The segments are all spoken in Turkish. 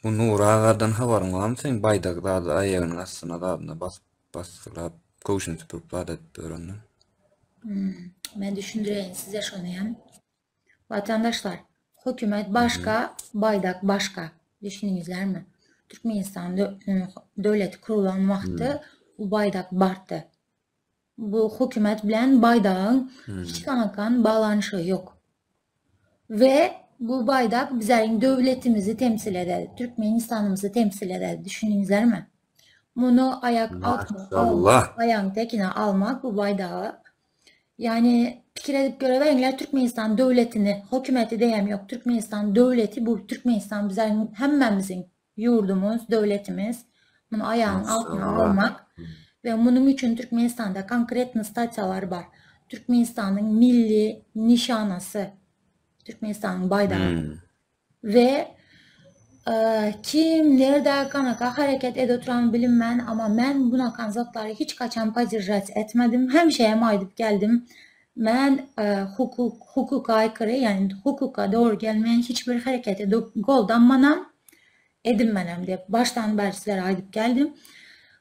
Bu Nurağa'dan habarın var mı sen? Baydak'da da ayağının aslına da adına basılap koğuşun süpürüp adet öğrendin. Ben düşündüreyim size şunu yani. Vatandaşlar, hükümet başka, baydak başka. Düşünüyorlar mı? Türkmenistan devleti kurulan vakti bu baydak bardı. Bu hükümet bilen baydağın hiç kanakan bağlanışı yok. Ve bu baydak bizlerin devletimizi temsil eder. Türkmenistan'ımızı temsil eder. Düşünüyorlar mı? Bunu ayak altına almak, Maşallah. ayağın tekine almak bu baydağı. Yani fikir edip görevenler Türkmenistan devletini, hükümeti diyem yok. Türkmenistan devleti bu. Türkmenistan bizim hemmemizin yurdumuz, devletimiz. Bunu ayağın altına Maşallah. almak ve bunun için Türkmenistan'da konkret statyalar var. Türkmenistan'ın milli nişanası, Türkmenistan'ın bayrağı ve kim nerede kanaka hareket edoturan bilinmən ama ben buna kanzatları hiç kaçan pazirret etmedim. Hem şeye maydip geldim. Ben hukuka aykırı yani hukuka doğru gelmeyen hiçbir hareketi goldanmanam edinmenem diye baştan beri sizlere aydıp geldim.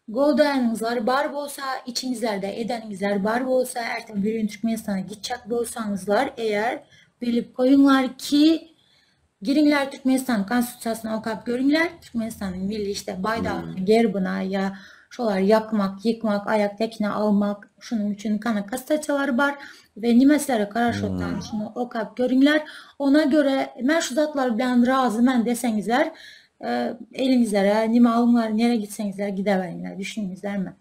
Goldayanınızlar bar bolsa, içinizlerde edenizler bar bolsa, ertem bir gün Türkmenistan'a gidecek bolsanızlar eğer bilip koyunlar ki girinler Türkmenistan konstitüsyasına okuyup görünler. Türkmenistan'ın milli işte bayrağını, gerbına ya şolar yakmak, yıkmak, ayak tekine almak, şunun için kana kastaçaları var ve nimeslere karşılıktan şunu okuyup görünler. Ona göre meşrutatlar bilen razı men desenizler elinizlere, nime alımlar nereye gitsenizler gideverinler, düşününüzler mi?